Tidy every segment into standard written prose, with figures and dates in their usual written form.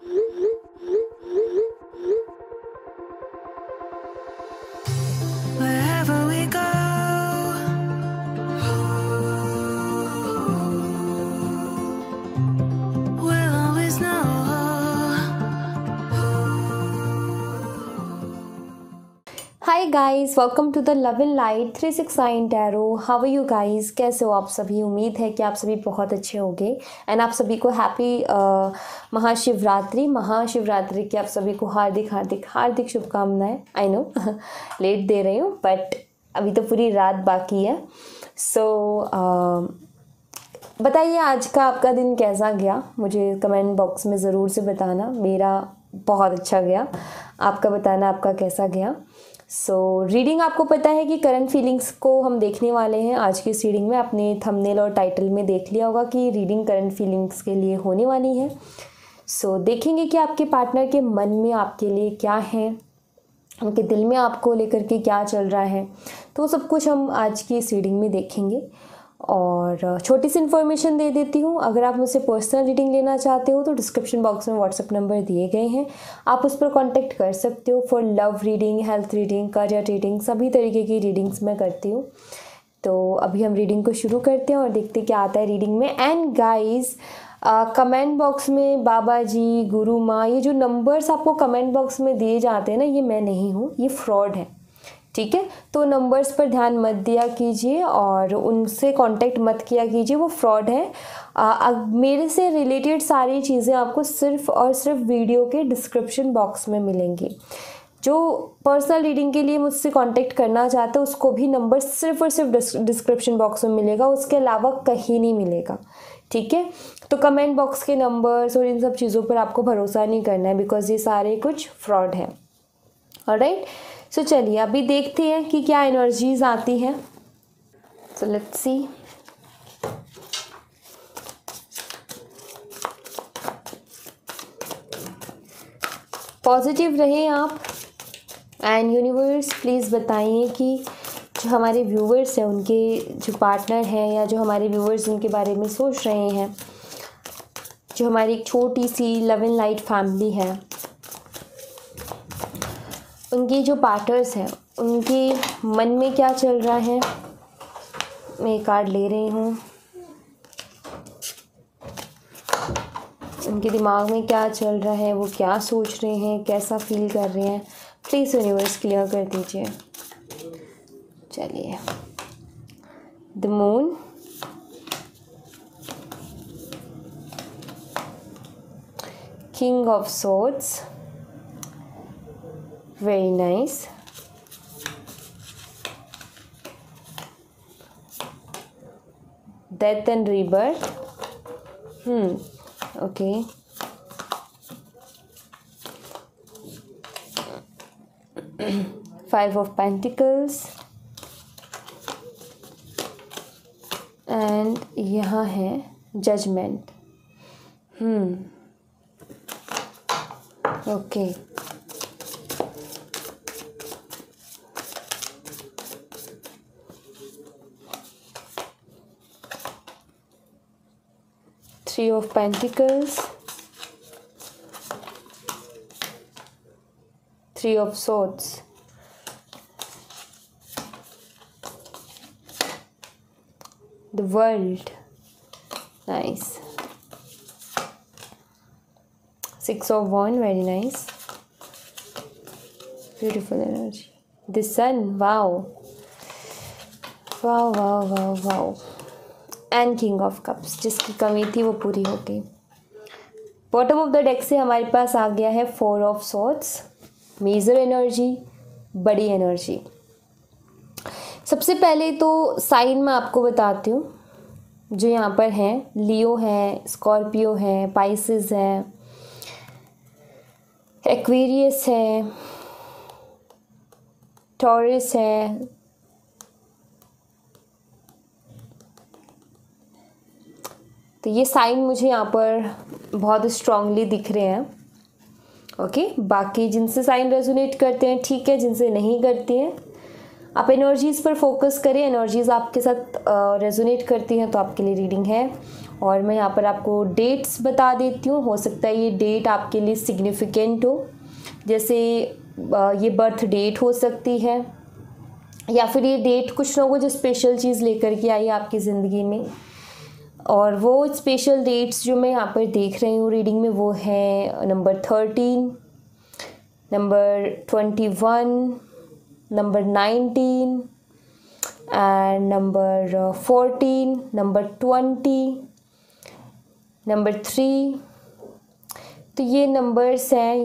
Wherever we go, we'll always know. Hi guys, welcome to the love and light 369 tarot. How are you guys? कैसे हो आप सभी? उम्मीद है कि आप सभी बहुत अच्छे होंगे एंड आप सभी को हैप्पी महाशिवरात्रि की आप सभी को हार्दिक हार्दिक हार्दिक शुभकामनाएं। आई नो लेट दे रही हूँ बट अभी तो पूरी रात बाकी है। सो बताइए आज का आपका दिन कैसा गया, मुझे कमेंट बॉक्स में ज़रूर से बताना। मेरा बहुत अच्छा गया, आपका बताना आपका कैसा गया। रीडिंग आपको पता है कि करंट फीलिंग्स को हम देखने वाले हैं आज की इस रीडिंग में। आपने थंबनेल और टाइटल में देख लिया होगा कि रीडिंग करंट फीलिंग्स के लिए होने वाली है। देखेंगे कि आपके पार्टनर के मन में आपके लिए क्या है, उनके दिल में आपको लेकर के क्या चल रहा है, तो सब कुछ हम आज की इस रीडिंग में देखेंगे। और छोटी सी इन्फॉर्मेशन दे देती हूँ, अगर आप मुझसे पर्सनल रीडिंग लेना चाहते हो तो डिस्क्रिप्शन बॉक्स में व्हाट्सएप नंबर दिए गए हैं, आप उस पर कांटेक्ट कर सकते हो for love reading, health reading, career reading, सभी तरीके की रीडिंग्स मैं करती हूँ। तो अभी हम रीडिंग को शुरू करते हैं और देखते हैं क्या आता है रीडिंग में। एंड गाइज कमेंट बॉक्स में बाबा जी, गुरु माँ, ये जो नंबर्स आपको कमेंट बॉक्स में दिए जाते हैं ना, ये मैं नहीं हूँ, ये फ्रॉड है, ठीक है। तो नंबर्स पर ध्यान मत दिया कीजिए और उनसे कांटेक्ट मत किया कीजिए, वो फ्रॉड है। मेरे से रिलेटेड सारी चीज़ें आपको सिर्फ और सिर्फ वीडियो के डिस्क्रिप्शन बॉक्स में मिलेंगी। जो पर्सनल रीडिंग के लिए मुझसे कांटेक्ट करना चाहते हैं उसको भी नंबर सिर्फ और सिर्फ डिस्क्रिप्शन बॉक्स में मिलेगा, उसके अलावा कहीं नहीं मिलेगा, ठीक है। तो कमेंट बॉक्स के नंबर्स और इन सब चीज़ों पर आपको भरोसा नहीं करना है, बिकॉज ये सारे कुछ फ्रॉड है। ऑलराइट, सो चलिए अभी देखते हैं कि क्या एनर्जीज आती हैं। So let's see. पॉजिटिव रहें आप एंड यूनिवर्स प्लीज़ बताइए कि जो हमारे व्यूवर्स हैं उनके जो पार्टनर हैं या जो हमारे व्यूवर्स उनके बारे में सोच रहे हैं, जो हमारी एक छोटी सी लव एंड लाइट फैमिली है, उनकी जो पार्टनर्स हैं उनके मन में क्या चल रहा है। मैं एक कार्ड ले रही हूँ, उनके दिमाग में क्या चल रहा है, वो क्या सोच रहे हैं, कैसा फील कर रहे हैं, प्लीज़ यूनिवर्स क्लियर कर दीजिए। चलिए, the moon, king of swords, very nice, death and rebirth, okay, five of pentacles and यहाँ है judgment, okay, Three of Pentacles, Three of Swords, the World, nice, Six of Wands, very nice, beautiful energy, the Sun, wow, wow, wow, wow, wow, and king of cups, जिसकी कमी थी वो पूरी हो गई। Bottom of the deck से हमारे पास आ गया है four of swords, major energy, बड़ी एनर्जी। सबसे पहले तो साइन मैं आपको बताती हूँ जो यहाँ पर हैं। लियो है, स्कॉर्पियो है, पाइसेस है, एक्वेरियस है, टॉरस है, तो ये साइन मुझे यहाँ पर बहुत स्ट्रांगली दिख रहे हैं। ओके, बाकी जिनसे साइन रेजोनेट करते हैं ठीक है, जिनसे नहीं करती हैं आप एनर्जीज़ पर फोकस करें। एनर्जीज़ आपके साथ रेजोनेट करती हैं तो आपके लिए रीडिंग है। और मैं यहाँ पर आपको डेट्स बता देती हूँ। हो सकता है ये डेट आपके लिए सिग्निफिकेंट हो, जैसे ये बर्थ डेट हो सकती है, या फिर ये डेट कुछ ना कुछ स्पेशल चीज़ लेकर के आई आपकी ज़िंदगी में। और वो स्पेशल डेट्स जो मैं यहाँ पर देख रही हूँ रीडिंग में, वो है number 13, number 21, number 19 and number 14, number 20, number 3। तो ये नंबर्स हैं,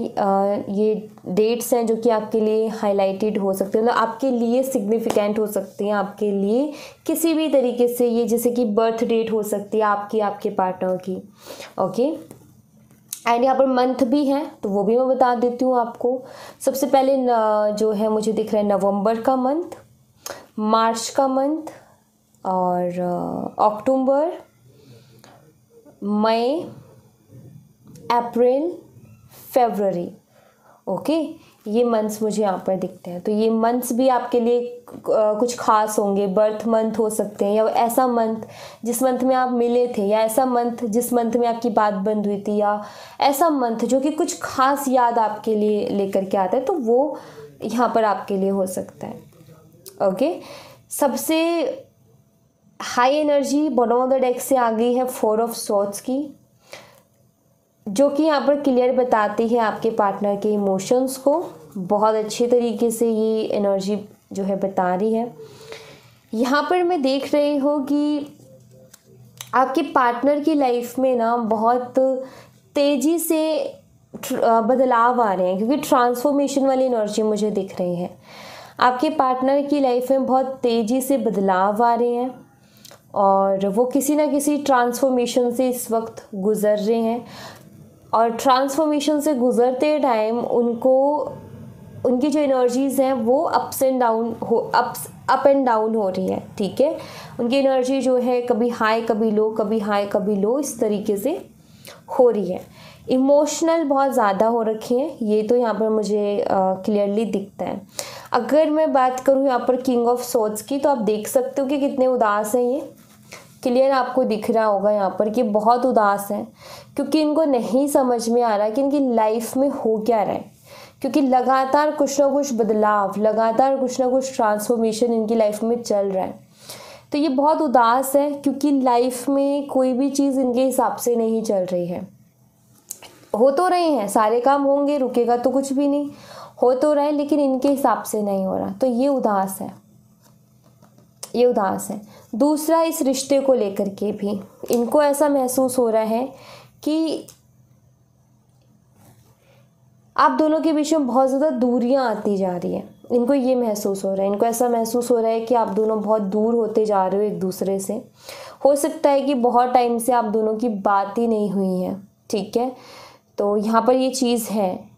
ये डेट्स हैं जो कि आपके लिए हाईलाइटेड हो सकते हैं, मतलब आपके लिए सिग्निफिकेंट हो सकती हैं, आपके लिए किसी भी तरीके से। ये जैसे कि बर्थ डेट हो सकती है आपकी, आपके पार्टनर की। ओके, एंड यहाँ पर मंथ भी हैं, तो वो भी मैं बता देती हूँ आपको। सबसे पहले जो है मुझे दिख रहा है नवंबर का मंथ, मार्च का मंथ, और अक्टूबर, मई, अप्रैल, फरवरी। ओके, ये मंथ्स मुझे यहाँ पर दिखते हैं। तो ये मंथ्स भी आपके लिए कुछ खास होंगे। बर्थ मंथ हो सकते हैं, या ऐसा मंथ जिस मंथ में आप मिले थे, या ऐसा मंथ जिस मंथ में आपकी बात बंद हुई थी, या ऐसा मंथ जो कि कुछ खास याद आपके लिए लेकर के आता है, तो वो यहाँ पर आपके लिए हो सकता है। ओके, सबसे high energy bottom of the deck से आ गई है 4 ऑफ स्वॉर्ड्स की, जो कि यहाँ पर क्लियर बताती है आपके पार्टनर के इमोशंस को। बहुत अच्छे तरीके से ये एनर्जी जो है बता रही है। यहाँ पर मैं देख रही हूँ कि आपके पार्टनर की लाइफ में ना बहुत तेज़ी से बदलाव आ रहे हैं, क्योंकि ट्रांसफॉर्मेशन वाली एनर्जी मुझे दिख रही है। आपके पार्टनर की लाइफ में बहुत तेज़ी से बदलाव आ रहे हैं, और वो किसी ना किसी ट्रांसफॉर्मेशन से इस वक्त गुज़र रहे हैं। और ट्रांसफॉर्मेशन से गुज़रते टाइम उनको, उनकी जो एनर्जीज़ हैं वो अप एंड डाउन हो रही है। ठीक है, उनकी एनर्जी जो है कभी हाई कभी लो, कभी हाई कभी लो, इस तरीके से हो रही है। इमोशनल बहुत ज़्यादा हो रखे हैं, ये तो यहाँ पर मुझे क्लियरली दिखता है। अगर मैं बात करूँ यहाँ पर किंग ऑफ स्वॉर्ड्स की, तो आप देख सकते हो कि कितने उदास हैं ये। क्लियर आपको दिख रहा होगा यहाँ पर कि बहुत उदास हैं, क्योंकि इनको नहीं समझ में आ रहा कि इनकी लाइफ में हो क्या रहा है, क्योंकि लगातार कुछ ना कुछ बदलाव, लगातार कुछ ना कुछ ट्रांसफॉर्मेशन इनकी लाइफ में चल रहा है। तो ये बहुत उदास है, क्योंकि लाइफ में कोई भी चीज़ इनके हिसाब से नहीं चल रही है। हो तो रहे हैं, सारे काम होंगे, रुकेगा तो कुछ भी नहीं, हो तो रहा है, लेकिन इनके हिसाब से नहीं हो रहा। तो ये उदास है, ये उदास है। दूसरा, इस रिश्ते को लेकर के भी इनको ऐसा महसूस हो रहा है कि आप दोनों के बीच में बहुत ज़्यादा दूरियां आती जा रही हैं। इनको ये महसूस हो रहा है, इनको ऐसा महसूस हो रहा है कि आप दोनों बहुत दूर होते जा रहे हो एक दूसरे से। हो सकता है कि बहुत टाइम से आप दोनों की बात ही नहीं हुई है। ठीक है, तो यहाँ पर ये चीज़ है।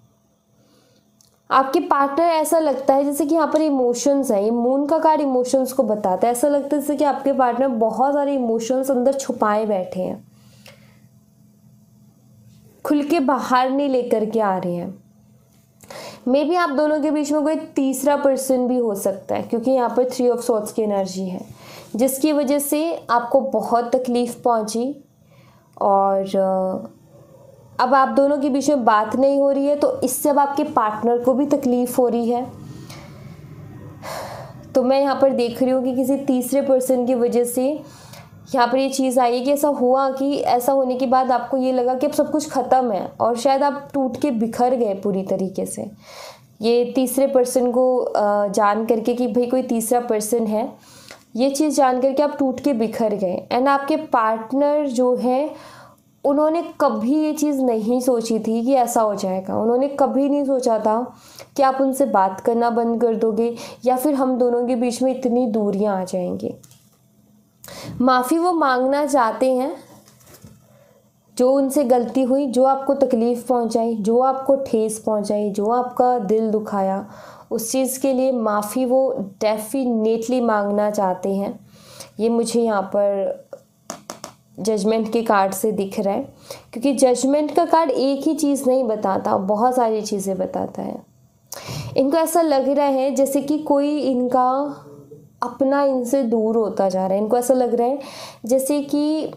आपके पार्टनर, ऐसा लगता है जैसे कि यहाँ पर इमोशंस है, ये मून का कार्ड इमोशंस को बताता है। ऐसा लगता है जैसे कि आपके पार्टनर बहुत सारे इमोशंस अंदर छुपाए बैठे हैं, खुल के बाहर नहीं लेकर के आ रहे हैं। मे बी आप दोनों के बीच में कोई तीसरा पर्सन भी हो सकता है, क्योंकि यहाँ पर 3 ऑफ स्वॉर्ड्स की एनर्जी है, जिसकी वजह से आपको बहुत तकलीफ पहुंची। और अब आप दोनों के बीच में बात नहीं हो रही है, तो इससे अब आपके पार्टनर को भी तकलीफ हो रही है। तो मैं यहाँ पर देख रही हूँ कि किसी तीसरे पर्सन की वजह से यहाँ पर ये चीज़ आई है कि ऐसा हुआ कि ऐसा होने के बाद आपको ये लगा कि अब सब कुछ ख़त्म है, और शायद आप टूट के बिखर गए पूरी तरीके से। ये तीसरे पर्सन को जान करके कि भाई कोई तीसरा पर्सन है, ये चीज़ जान करके आप टूट के बिखर गए। एंड आपके पार्टनर जो है, उन्होंने कभी ये चीज़ नहीं सोची थी कि ऐसा हो जाएगा। उन्होंने कभी नहीं सोचा था कि आप उनसे बात करना बंद कर दोगे, या फिर हम दोनों के बीच में इतनी दूरियां आ जाएंगी। माफ़ी वो मांगना चाहते हैं, जो उनसे गलती हुई, जो आपको तकलीफ़ पहुंचाई, जो आपको ठेस पहुंचाई, जो आपका दिल दुखाया, उस चीज़ के लिए माफ़ी वो डेफिनेटली मांगना चाहते हैं। ये मुझे यहाँ पर जजमेंट के कार्ड से दिख रहा है, क्योंकि जजमेंट का कार्ड एक ही चीज़ नहीं बताता, बहुत सारी चीज़ें बताता है। इनको ऐसा लग रहा है जैसे कि कोई इनका अपना इनसे दूर होता जा रहा है। इनको ऐसा लग रहा है जैसे कि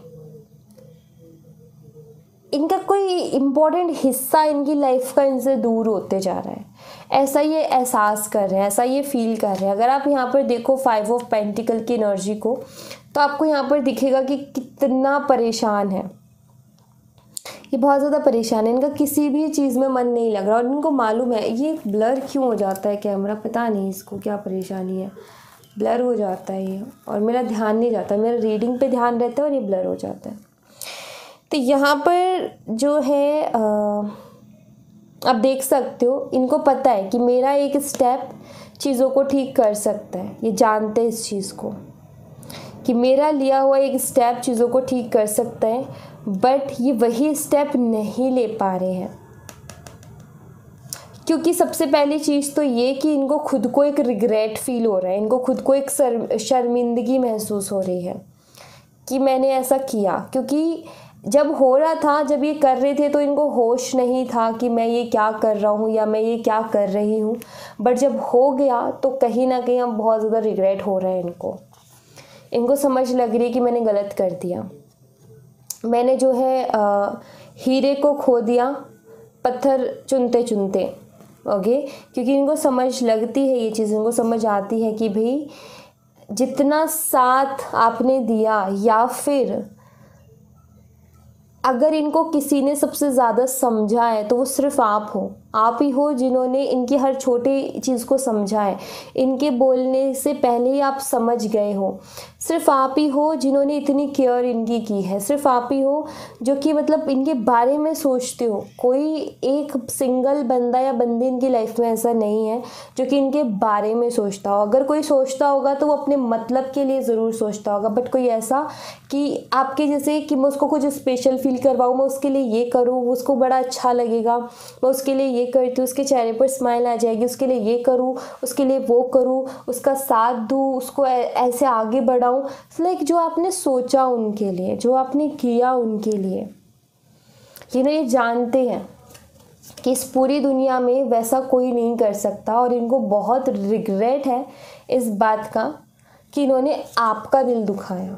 इनका कोई इम्पोर्टेंट हिस्सा इनकी लाइफ का इनसे दूर होते जा रहा है, ऐसा ये एहसास कर रहे हैं, ऐसा ये फील कर रहे हैं। अगर आप यहाँ पर देखो 5 ऑफ पेंटिकल की एनर्जी को, तो आपको यहाँ पर दिखेगा कि कितना परेशान है ये, बहुत ज़्यादा परेशान है। इनका किसी भी चीज़ में मन नहीं लग रहा और इनको मालूम है। ये ब्लर क्यों हो जाता है कैमरा, पता नहीं इसको क्या परेशानी है, ब्लर हो जाता है ये, और मेरा ध्यान नहीं जाता, मेरा रीडिंग पे ध्यान रहता है और ये ब्लर हो जाता है। तो यहाँ पर जो है आप देख सकते हो, इनको पता है कि मेरा एक स्टेप चीज़ों को ठीक कर सकता है। ये जानते हैं इस चीज़ को कि मेरा लिया हुआ एक स्टेप चीज़ों को ठीक कर सकता है, बट ये वही स्टेप नहीं ले पा रहे हैं। क्योंकि सबसे पहली चीज़ तो ये कि इनको खुद को एक रिग्रेट फील हो रहा है, इनको खुद को एक शर्मिंदगी महसूस हो रही है कि मैंने ऐसा किया। क्योंकि जब हो रहा था, जब ये कर रहे थे, तो इनको होश नहीं था कि मैं ये क्या कर रहा हूँ या मैं ये क्या कर रही हूँ। बट जब हो गया तो कहीं ना कहीं अब बहुत ज़्यादा रिग्रेट हो रहा है इनको समझ लग रही है कि मैंने गलत कर दिया, मैंने जो है हीरे को खो दिया पत्थर चुनते चुनते। ओके, क्योंकि इनको समझ लगती है ये चीज़, इनको समझ आती है कि भाई जितना साथ आपने दिया, या फिर अगर इनको किसी ने सबसे ज़्यादा समझा है तो वो सिर्फ आप ही हो जिन्होंने इनकी हर छोटी चीज़ को समझा है। इनके बोलने से पहले ही आप समझ गए हो। सिर्फ आप ही हो जिन्होंने इतनी केयर इनकी की है। सिर्फ आप ही हो जो कि मतलब इनके बारे में सोचते हो। कोई एक सिंगल बंदा या बंदी इनकी लाइफ में ऐसा नहीं है जो कि इनके बारे में सोचता हो। अगर कोई सोचता होगा तो वो अपने मतलब के लिए ज़रूर सोचता होगा, बट कोई ऐसा कि आपके जैसे कि मैं उसको कुछ स्पेशल फील करवाऊँ, मैं उसके लिए ये करूँ, उसको बड़ा अच्छा लगेगा, मैं उसके लिए ये करती हूँ, उसके चेहरे पर स्माइल आ जाएगी, उसके लिए ये करूँ, उसके लिए वो करूँ, उसका साथ दूँ, उसको ऐसे आगे बढ़ाऊँ। लाइक जो आपने सोचा उनके लिए, जो आपने किया उनके लिए, ये जानते हैं कि इस पूरी दुनिया में वैसा कोई नहीं कर सकता। और इनको बहुत रिग्रेट है इस बात का कि इन्होंने आपका दिल दुखाया।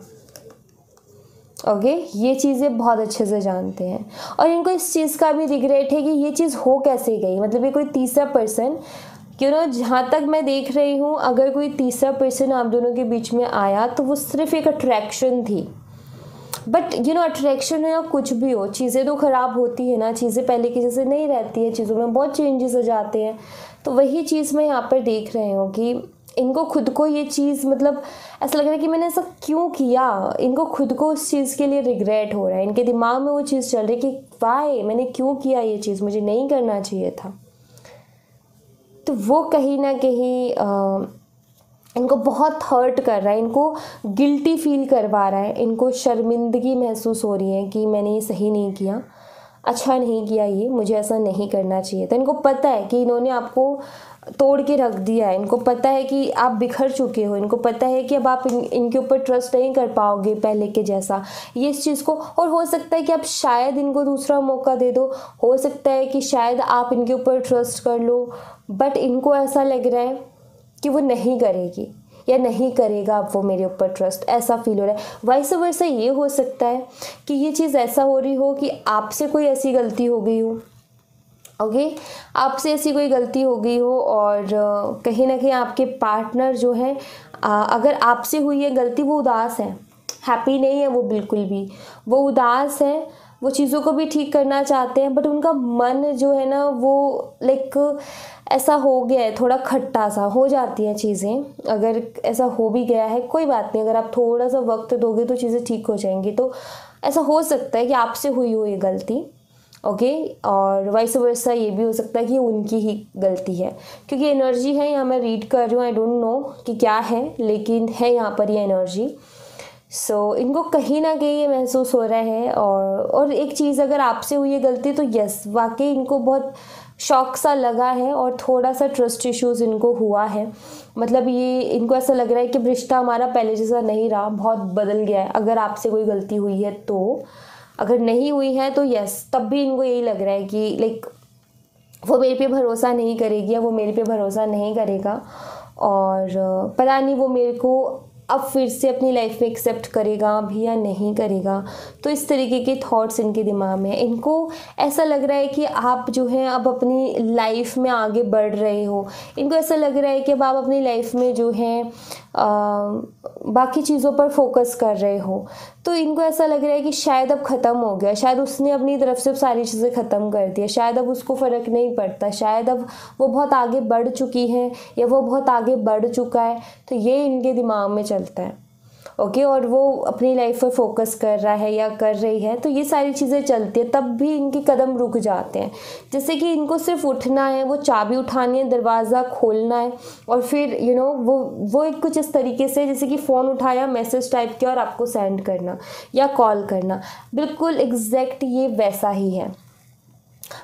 ओके, ये चीज़ें बहुत अच्छे से जानते हैं। और इनको इस चीज़ का भी रिग्रेट है कि ये चीज़ हो कैसे गई। मतलब ये कोई तीसरा पर्सन, जहाँ तक मैं देख रही हूँ, अगर कोई तीसरा पर्सन आप दोनों के बीच में आया तो वो सिर्फ एक अट्रैक्शन थी। बट अट्रैक्शन हो या कुछ भी हो, चीज़ें तो ख़राब होती है ना, चीज़ें पहले की जैसे नहीं रहती है, चीज़ों में बहुत चेंजेस हो जाते हैं। तो वही चीज़ मैं यहाँ पर देख रही हूँ कि इनको खुद को ये चीज़, मतलब ऐसा लग रहा है कि मैंने ऐसा क्यों किया। इनको खुद को उस चीज़ के लिए रिग्रेट हो रहा है। इनके दिमाग में वो चीज़ चल रही है कि वाई मैंने क्यों किया ये चीज़, मुझे नहीं करना चाहिए था। तो वो कहीं ना कहीं इनको बहुत हर्ट कर रहा है, इनको गिल्टी फील करवा रहा है, इनको शर्मिंदगी महसूस हो रही है कि मैंने ये सही नहीं किया, अच्छा नहीं किया, ये मुझे ऐसा नहीं करना चाहिए था। इनको पता है कि इन्होंने आपको तोड़ के रख दिया है, इनको पता है कि आप बिखर चुके हो, इनको पता है कि अब आप इनके ऊपर ट्रस्ट नहीं कर पाओगे पहले के जैसा, ये इस चीज़ को। और हो सकता है कि आप शायद इनको दूसरा मौका दे दो, हो सकता है कि शायद आप इनके ऊपर ट्रस्ट कर लो, बट इनको ऐसा लग रहा है कि वो नहीं करेगी या नहीं करेगा अब वो मेरे ऊपर ट्रस्ट, ऐसा फील हो रहा है। वाइस वर्सा ये हो सकता है कि ये चीज़ ऐसा हो रही हो कि आपसे कोई ऐसी गलती हो गई हो। ओके, आपसे ऐसी कोई गलती हो गई हो और कहीं ना कहीं आपके पार्टनर जो है, अगर आपसे हुई है गलती, वो उदास है, हैप्पी नहीं है वो बिल्कुल भी, वो उदास है, वो चीज़ों को भी ठीक करना चाहते हैं, बट उनका मन जो है ना वो लाइक ऐसा हो गया है, थोड़ा खट्टा सा हो जाती हैं चीज़ें। अगर ऐसा हो भी गया है कोई बात नहीं, अगर आप थोड़ा सा वक्त दोगे तो चीज़ें ठीक हो जाएंगी। तो ऐसा हो सकता है कि आपसे हुई हो ये गलती, ओके, और वाइस वर्सा ये भी हो सकता है कि उनकी ही गलती है, क्योंकि एनर्जी है यहाँ मैं रीड कर रही हूँ, आई डोंट नो कि क्या है, लेकिन है यहाँ पर ये एनर्जी। सो इनको कहीं ना कहीं ये महसूस हो रहा है। और एक चीज़, अगर आपसे हुई है गलती तो यस, वाकई इनको बहुत शॉक सा लगा है और थोड़ा सा ट्रस्ट इश्यूज़ इनको हुआ है। मतलब ये इनको ऐसा लग रहा है कि रिश्ता हमारा पहले जैसा नहीं रहा, बहुत बदल गया है। अगर आपसे कोई गलती हुई है तो, अगर नहीं हुई है तो यस, तब भी इनको यही लग रहा है कि लाइक वो मेरे पे भरोसा नहीं करेगी या वो मेरे पे भरोसा नहीं करेगा, और पता नहीं वो मेरे को अब फिर से अपनी लाइफ में एक्सेप्ट करेगा भी या नहीं करेगा। तो इस तरीके के थॉट्स इनके दिमाग में है। इनको ऐसा लग रहा है कि आप जो है अब अपनी लाइफ में आगे बढ़ रहे हो। इनको ऐसा लग रहा है कि अब आप अपनी लाइफ में जो है बाकी चीज़ों पर फोकस कर रहे हो। तो इनको ऐसा लग रहा है कि शायद अब ख़त्म हो गया, शायद उसने अपनी तरफ से सारी चीज़ें ख़त्म कर दी है, शायद अब उसको फ़र्क नहीं पड़ता, शायद अब वो बहुत आगे बढ़ चुकी है या वो बहुत आगे बढ़ चुका है। तो ये इनके दिमाग में चलता है, ओके। और वो अपनी लाइफ पर फोकस कर रहा है या कर रही है, तो ये सारी चीज़ें चलती है, तब भी इनके कदम रुक जाते हैं। जैसे कि इनको सिर्फ उठना है, वो चाबी उठानी है, दरवाज़ा खोलना है और फिर वो एक कुछ इस तरीके से, जैसे कि फ़ोन उठाया, मैसेज टाइप किया और आपको सेंड करना या कॉल करना, बिल्कुल एग्जैक्ट ये वैसा ही है।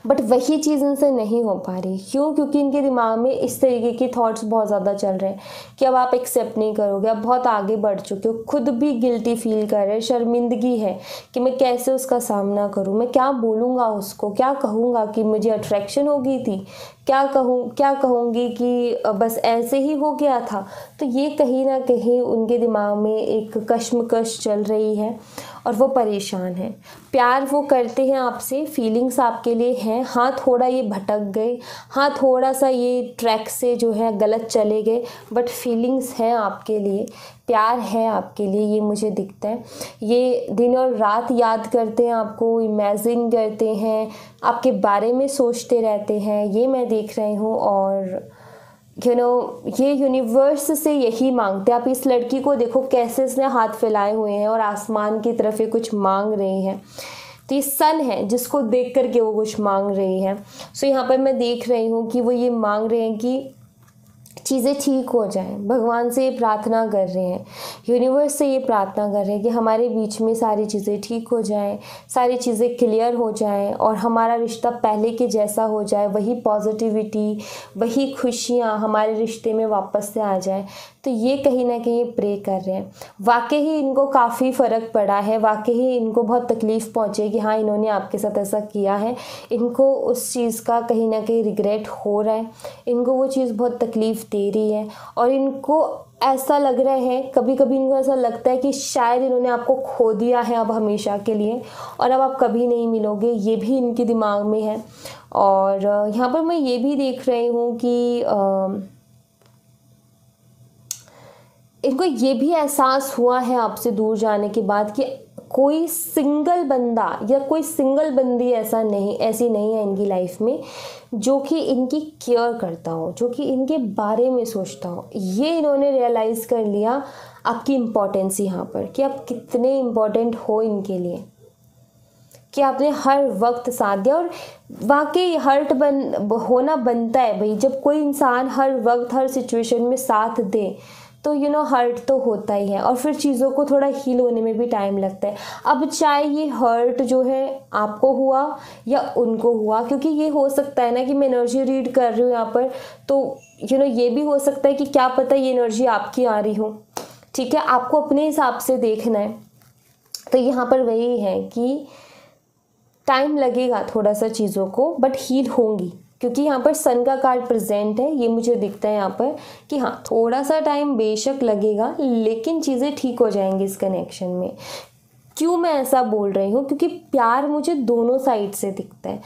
बट वही चीज़ इनसे नहीं हो पा रही। क्यों? क्योंकि इनके दिमाग में इस तरीके के थॉट्स बहुत ज़्यादा चल रहे हैं कि अब आप एक्सेप्ट नहीं करोगे, अब बहुत आगे बढ़ चुके हो, खुद भी गिल्टी फील कर रहे हैं, शर्मिंदगी है कि मैं कैसे उसका सामना करूं, मैं क्या बोलूँगा उसको, क्या कहूँगा कि मुझे अट्रैक्शन हो गई थी, क्या कहूँगी कि बस ऐसे ही हो गया था। तो ये कहीं ना कहीं उनके दिमाग में एक कश्मकश चल रही है और वो परेशान है। प्यार वो करते हैं आपसे, फीलिंग्स आपके लिए हैं, हाँ थोड़ा ये भटक गए, हाँ थोड़ा सा ये ट्रैक से जो है गलत चले गए, बट फीलिंग्स हैं आपके लिए, प्यार है आपके लिए, ये मुझे दिखता है। ये दिन और रात याद करते हैं आपको, इमेजिन करते हैं, आपके बारे में सोचते रहते हैं, ये मैं देख रही हूँ। और ये यूनिवर्स से यही मांगते हैं। आप इस लड़की को देखो कैसे इसने हाथ फैलाए हुए हैं और आसमान की तरफ ये कुछ मांग रही है। तो ये सन है जिसको देख कर के वो कुछ मांग रही है। सो यहाँ पर मैं देख रही हूँ कि वो ये मांग रहे हैं कि चीज़ें ठीक हो जाएं, भगवान से ये प्रार्थना कर रहे हैं, यूनिवर्स से ये प्रार्थना कर रहे हैं कि हमारे बीच में सारी चीज़ें ठीक हो जाएं, सारी चीज़ें क्लियर हो जाएं और हमारा रिश्ता पहले के जैसा हो जाए, वही पॉजिटिविटी, वही खुशियाँ हमारे रिश्ते में वापस से आ जाए। तो ये कहीं ना कहीं प्रे कर रहे हैं। वाकई ही इनको काफ़ी फ़र्क पड़ा है, वाकई ही इनको बहुत तकलीफ़ पहुँचे कि हाँ इन्होंने आपके साथ ऐसा किया है। इनको उस चीज़ का कहीं ना कहीं रिग्रेट हो रहा है, इनको वो चीज़ बहुत तकलीफ़ दे रही है और इनको ऐसा लग रहा है, कभी कभी इनको ऐसा लगता है कि शायद इन्होंने आपको खो दिया है अब हमेशा के लिए और अब आप कभी नहीं मिलोगे, ये भी इनके दिमाग में है। और यहाँ पर मैं ये भी देख रही हूँ कि इनको ये भी एहसास हुआ है आपसे दूर जाने के बाद कि कोई सिंगल बंदा या कोई सिंगल बंदी ऐसी नहीं है इनकी लाइफ में जो कि इनकी केयर करता हो, जो कि इनके बारे में सोचता हो। ये इन्होंने रियलाइज़ कर लिया आपकी इम्पोर्टेंस यहाँ पर, कि आप कितने इम्पोर्टेंट हो इनके लिए, कि आपने हर वक्त साथ दिया। और वाकई हर्ट होना बनता है भाई, जब कोई इंसान हर वक्त हर सिचुएशन में साथ दे तो हर्ट तो होता ही है और फिर चीज़ों को थोड़ा हील होने में भी टाइम लगता है। अब चाहे ये हर्ट जो है आपको हुआ या उनको हुआ, क्योंकि ये हो सकता है ना कि मैं एनर्जी रीड कर रही हूँ यहाँ पर, तो ये भी हो सकता है कि क्या पता ये एनर्जी आपकी आ रही हो, ठीक है, आपको अपने हिसाब से देखना है। तो यहाँ पर वही है कि टाइम लगेगा थोड़ा सा चीज़ों को, बट हील होंगी, क्योंकि यहाँ पर सन का कार्ड प्रेजेंट है। ये मुझे दिखता है यहाँ पर कि हाँ थोड़ा सा टाइम बेशक लगेगा लेकिन चीज़ें ठीक हो जाएंगी इस कनेक्शन में। क्यों मैं ऐसा बोल रही हूँ? क्योंकि प्यार मुझे दोनों साइड से दिखता है।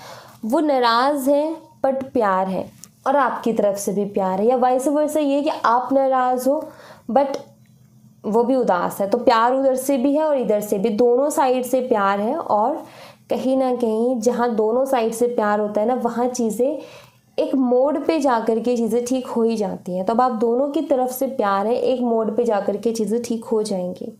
वो नाराज़ है बट प्यार है, और आपकी तरफ से भी प्यार है, या वाइस वर्सा ये कि आप नाराज़ हो बट वो भी उदास है। तो प्यार उधर से भी है और इधर से भी, दोनों साइड से प्यार है। और कहीं ना कहीं जहाँ दोनों साइड से प्यार होता है ना, वहाँ चीज़ें एक मोड़ पे जाकर के चीज़ें ठीक हो ही जाती हैं। तब आप दोनों की तरफ से प्यार है, एक मोड़ पे जाकर के चीज़ें ठीक हो जाएंगी,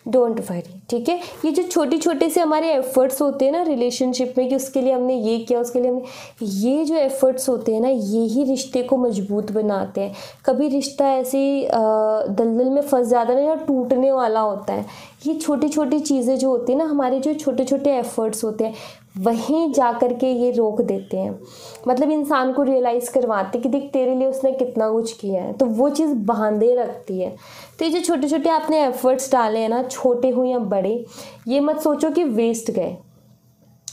डोंट वरी, ठीक है। ये जो छोटे छोटे से हमारे एफर्ट्स होते हैं ना रिलेशनशिप में, कि उसके लिए हमने ये किया, उसके लिए हमने, ये जो एफर्ट्स होते हैं ना, ये ही रिश्ते को मजबूत बनाते हैं। कभी रिश्ता ऐसे दलदल में फंस जाता है ना, या टूटने वाला होता है। ये छोटी छोटी चीज़ें जो होती हैं ना, हमारे जो छोटे छोटे एफर्ट्स होते हैं, वहीं जा कर के ये रोक देते हैं। मतलब इंसान को रियलाइज़ करवाते कि देख तेरे लिए उसने कितना कुछ किया है, तो वो चीज़ बांधे रखती है। तो ये जो छोटे छोटे आपने एफर्ट्स डाले हैं ना, छोटे हो या बड़े, ये मत सोचो कि वेस्ट गए।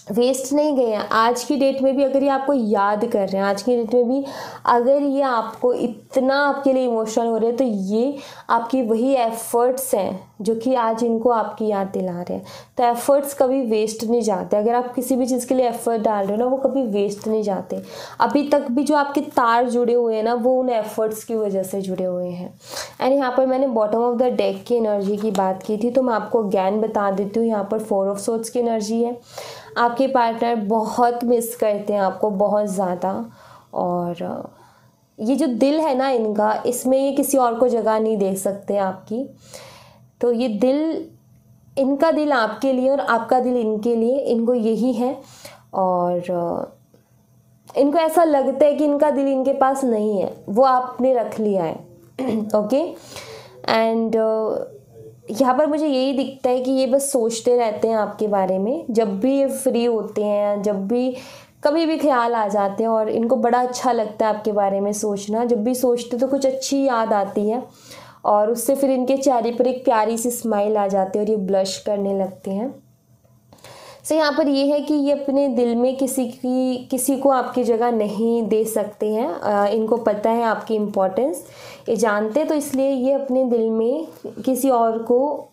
वेस्ट नहीं गए हैं। आज की डेट में भी अगर ये आपको याद कर रहे हैं, आज की डेट में भी अगर ये आपको इतना आपके लिए इमोशनल हो रहे हैं, तो ये आपकी वही एफर्ट्स हैं जो कि आज इनको आपकी याद दिला रहे हैं। तो एफर्ट्स कभी वेस्ट नहीं जाते। अगर आप किसी भी चीज़ के लिए एफर्ट डाल रहे हो ना, वो कभी वेस्ट नहीं जाते। अभी तक भी जो आपके तार जुड़े हुए हैं ना, वो उन एफर्ट्स की वजह से जुड़े हुए हैं। एंड यहाँ पर मैंने बॉटम ऑफ द डेक की एनर्जी की बात की थी, तो मैं आपको अगैन बता देती हूँ। यहाँ पर 4 ऑफ सोर्ड्स की एनर्जी है। आपके पार्टनर बहुत मिस करते हैं आपको, बहुत ज़्यादा। और ये जो दिल है ना इनका, इसमें ये किसी और को जगह नहीं दे सकते आपकी। तो ये दिल, इनका दिल आपके लिए और आपका दिल इनके लिए, इनको यही है। और इनको ऐसा लगता है कि इनका दिल इनके पास नहीं है, वो आपने रख लिया है। ओके। एंड यहाँ पर मुझे यही दिखता है कि ये बस सोचते रहते हैं आपके बारे में। जब भी ये फ्री होते हैं, जब भी कभी भी ख्याल आ जाते हैं, और इनको बड़ा अच्छा लगता है आपके बारे में सोचना। जब भी सोचते तो कुछ अच्छी याद आती है, और उससे फिर इनके चेहरे पर एक प्यारी सी स्माइल आ जाती है और ये ब्लश करने लगते हैं। सो यहाँ पर ये है कि ये अपने दिल में किसी को आपकी जगह नहीं दे सकते हैं। इनको पता है आपकी इम्पोर्टेंस, ये जानते हैं, तो इसलिए ये अपने दिल में किसी और को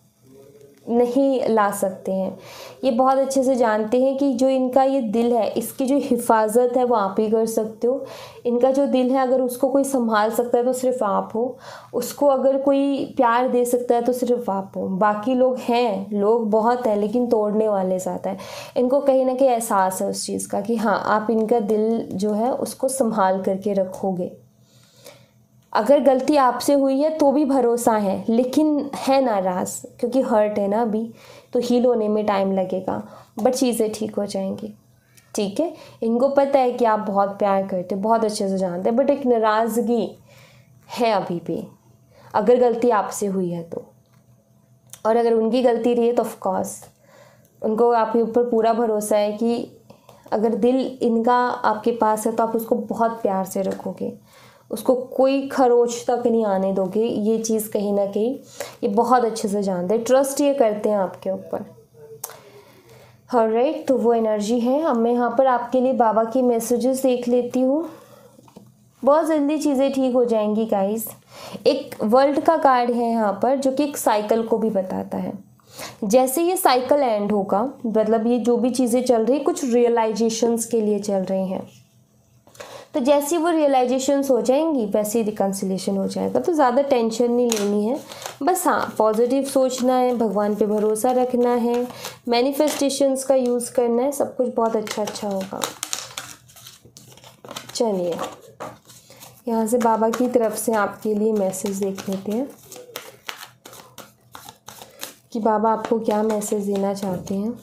नहीं ला सकते हैं। ये बहुत अच्छे से जानते हैं कि जो इनका ये दिल है, इसकी जो हिफाजत है वो आप ही कर सकते हो। इनका जो दिल है, अगर उसको कोई संभाल सकता है तो सिर्फ आप हो। उसको अगर कोई प्यार दे सकता है तो सिर्फ आप हो। बाकी लोग हैं, लोग बहुत हैं, लेकिन तोड़ने वाले ज़्यादा हैं। इनको कहीं ना कहीं एहसास है उस चीज़ का कि हाँ, आप इनका दिल जो है उसको संभाल करके रखोगे। अगर गलती आपसे हुई है तो भी भरोसा है, लेकिन है नाराज़, क्योंकि हर्ट है ना अभी, तो हील होने में टाइम लगेगा, बट चीज़ें ठीक हो जाएंगी। ठीक है। इनको पता है कि आप बहुत प्यार करते, बहुत अच्छे से जानते हैं, बट एक नाराज़गी है अभी भी, अगर गलती आपसे हुई है तो। और अगर उनकी गलती रही है तो ऑफकोर्स उनको आपके ऊपर पूरा भरोसा है कि अगर दिल इनका आपके पास है तो आप उसको बहुत प्यार से रखोगे, उसको कोई खरोच तक नहीं आने दोगे। ये चीज़ कहीं ना कहीं ये बहुत अच्छे से जानते हैं, ट्रस्ट ये करते हैं आपके ऊपर। ऑलराइट, तो वो एनर्जी है। अब मैं यहाँ पर आपके लिए बाबा की मैसेजेस देख लेती हूँ। बहुत जल्दी चीज़ें ठीक हो जाएंगी गाइस। एक वर्ल्ड का कार्ड है यहाँ पर, जो कि एक साइकिल को भी बताता है। जैसे ये साइकिल एंड होगा, मतलब ये जो भी चीज़ें चल रही, कुछ रियलाइजेशंस के लिए चल रही हैं, तो जैसी वो रियलाइजेशंस हो जाएंगी वैसे ही रिकन्सिलेशन हो जाएगा। तो ज़्यादा टेंशन नहीं लेनी है, बस हाँ पॉजिटिव सोचना है, भगवान पे भरोसा रखना है, मैनिफेस्टेशंस का यूज़ करना है, सब कुछ बहुत अच्छा होगा। चलिए यहाँ से बाबा की तरफ से आपके लिए मैसेज देख लेते हैं कि बाबा आपको क्या मैसेज देना चाहते हैं।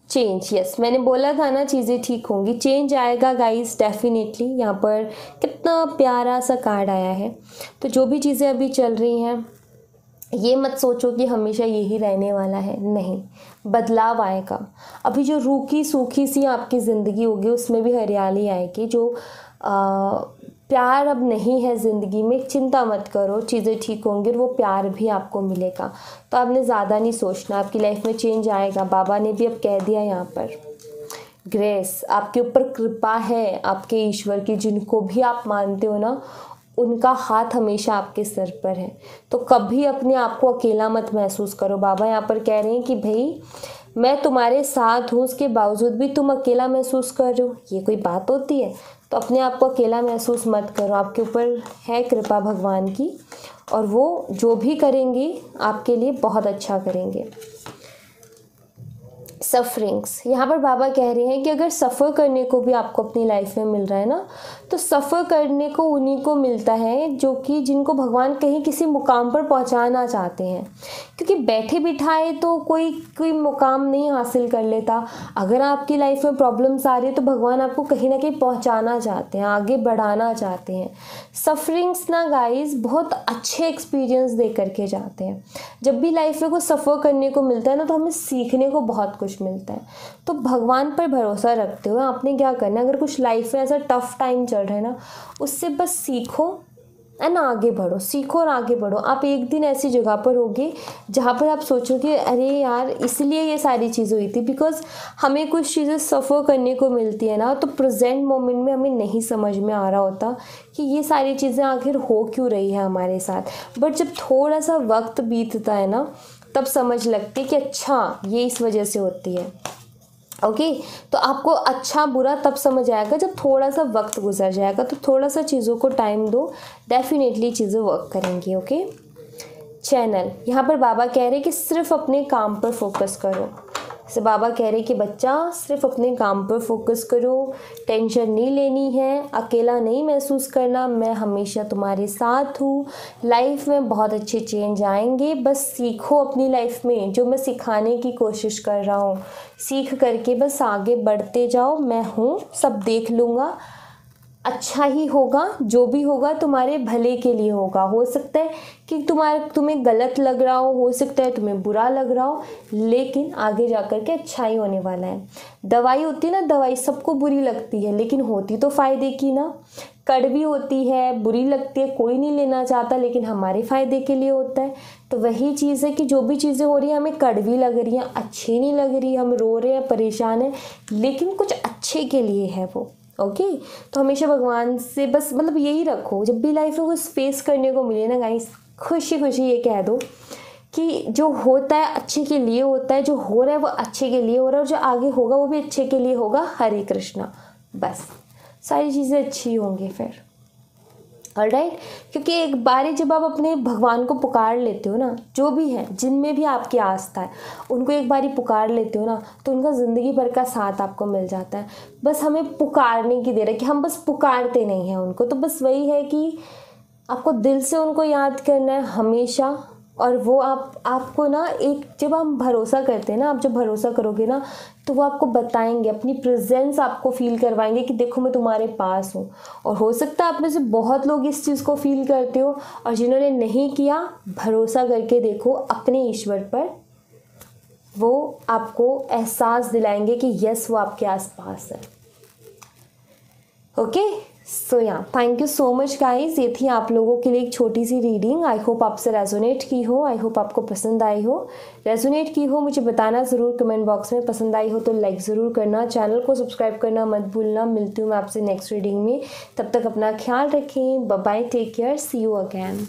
चेंज, यस, मैंने बोला था ना चीज़ें ठीक होंगी, चेंज आएगा गाइस डेफिनेटली। यहाँ पर कितना प्यारा सा कार्ड आया है। तो जो भी चीज़ें अभी चल रही हैं, ये मत सोचो कि हमेशा यही रहने वाला है, नहीं, बदलाव आएगा। अभी जो रूखी सूखी सी आपकी ज़िंदगी होगी उसमें भी हरियाली आएगी। जो प्यार अब नहीं है ज़िंदगी में, चिंता मत करो, चीज़ें ठीक होंगी और वो प्यार भी आपको मिलेगा। तो आपने ज़्यादा नहीं सोचना, आपकी लाइफ में चेंज आएगा। बाबा ने भी अब कह दिया यहाँ पर, ग्रेस, आपके ऊपर कृपा है आपके ईश्वर की। जिनको भी आप मानते हो ना, उनका हाथ हमेशा आपके सर पर है। तो कभी अपने आप को अकेला मत महसूस करो। बाबा यहाँ पर कह रहे हैं कि भाई मैं तुम्हारे साथ हूँ, उसके बावजूद भी तुम अकेला महसूस कर रहे हो, ये कोई बात होती है? तो अपने आप को अकेला महसूस मत करो, आपके ऊपर है कृपा भगवान की, और वो जो भी करेंगे आपके लिए बहुत अच्छा करेंगे। सफरिंग्स, यहाँ पर बाबा कह रहे हैं कि अगर सफ़र करने को भी आपको अपनी लाइफ में मिल रहा है ना, तो सफ़र करने को उन्हीं को मिलता है जो कि जिनको भगवान कहीं किसी मुकाम पर पहुँचाना चाहते हैं। क्योंकि बैठे बिठाए तो कोई मुकाम नहीं हासिल कर लेता। अगर आपकी लाइफ में प्रॉब्लम्स आ रही है तो भगवान आपको कहीं ना कहीं पहुँचाना चाहते हैं, आगे बढ़ाना चाहते हैं। सफरिंग्स ना गाइस बहुत अच्छे एक्सपीरियंस दे करके जाते हैं। जब भी लाइफ में कुछ सफ़र करने को मिलता है ना, तो हमें सीखने को बहुत कुछ मिलता है। तो भगवान पर भरोसा रखते हुए आपने क्या करना है, अगर कुछ लाइफ में ऐसा टफ टाइम चल रहा है ना, उससे बस सीखो है ना, आगे बढ़ो, सीखो और आगे बढ़ो। आप एक दिन ऐसी जगह पर होगे जहाँ पर आप सोचोगे अरे यार इसलिए ये सारी चीज़ें हुई थी, बिकॉज हमें कुछ चीज़ें सफ़र करने को मिलती है ना, तो प्रेजेंट मोमेंट में हमें नहीं समझ में आ रहा होता कि ये सारी चीज़ें आखिर हो क्यों रही है हमारे साथ। बट जब थोड़ा सा वक्त बीतता है ना, तब समझ लगती है कि अच्छा ये इस वजह से होती है। ओके तो आपको अच्छा बुरा तब समझ आएगा जब थोड़ा सा वक्त गुजर जाएगा। तो थोड़ा सा चीज़ों को टाइम दो, डेफिनेटली चीज़ें वर्क करेंगी। ओके चैनल, यहाँ पर बाबा कह रहे हैं कि सिर्फ अपने काम पर फोकस करो। जैसे बाबा कह रहे हैं कि बच्चा सिर्फ अपने काम पर फोकस करो, टेंशन नहीं लेनी है, अकेला नहीं महसूस करना, मैं हमेशा तुम्हारे साथ हूँ, लाइफ में बहुत अच्छे चेंज आएंगे, बस सीखो अपनी लाइफ में जो मैं सिखाने की कोशिश कर रहा हूँ, सीख करके बस आगे बढ़ते जाओ, मैं हूँ, सब देख लूँगा, अच्छा ही होगा, जो भी होगा तुम्हारे भले के लिए होगा। हो सकता है कि तुम्हें गलत लग रहा हो सकता है तुम्हें बुरा लग रहा हो, लेकिन आगे जाकर के अच्छा ही होने वाला है। दवाई होती है ना, दवाई सबको बुरी लगती है लेकिन होती तो फ़ायदे की ना, कड़वी होती है, बुरी लगती है, कोई नहीं लेना चाहता, लेकिन हमारे फ़ायदे के लिए होता है। तो वही चीज़ है कि जो भी चीज़ें हो रही हैं हमें कड़वी लग रही हैं, अच्छी नहीं लग रही, हम रो रहे हैं, परेशान हैं, लेकिन कुछ अच्छे के लिए है वो। ओके तो हमेशा भगवान से बस मतलब यही रखो, जब भी लाइफ में कुछ फेस करने को मिले ना गाइस, खुशी खुशी ये कह दो कि जो होता है अच्छे के लिए होता है, जो हो रहा है वो अच्छे के लिए हो रहा है, और जो आगे होगा वो भी अच्छे के लिए होगा। हरे कृष्णा, बस सारी चीज़ें अच्छी होंगी फिर। ऑलराइट, क्योंकि एक बारी जब आप अपने भगवान को पुकार लेते हो ना, जो भी है जिनमें भी आपकी आस्था है उनको एक बारी पुकार लेते हो ना, तो उनका ज़िंदगी भर का साथ आपको मिल जाता है। बस हमें पुकारने की देर है कि हम बस पुकारते नहीं हैं उनको। तो बस वही है कि आपको दिल से उनको याद करना है हमेशा, और वो आपको ना एक जब हम भरोसा करते हैं ना, आप जब भरोसा करोगे ना तो वो आपको बताएंगे, अपनी प्रेजेंस आपको फील करवाएंगे कि देखो मैं तुम्हारे पास हूँ। और हो सकता है आप में से बहुत लोग इस चीज़ को फील करते हो, और जिन्होंने नहीं किया भरोसा करके देखो अपने ईश्वर पर, वो आपको एहसास दिलाएंगे कि यस वो आपके आसपास है। ओके सो या thank you so much guys, ये थी आप लोगों के लिए एक छोटी सी रीडिंग। आई होप आपसे रेजोनेट की हो, आई होप आपको पसंद आई हो। रेजोनेट की हो मुझे बताना ज़रूर कमेंट बॉक्स में, पसंद आई हो तो लाइक ज़रूर करना, चैनल को सब्सक्राइब करना मत भूलना। मिलती हूँ मैं आपसे नेक्स्ट रीडिंग में, तब तक अपना ख्याल रखें, bye bye, take care, see you again.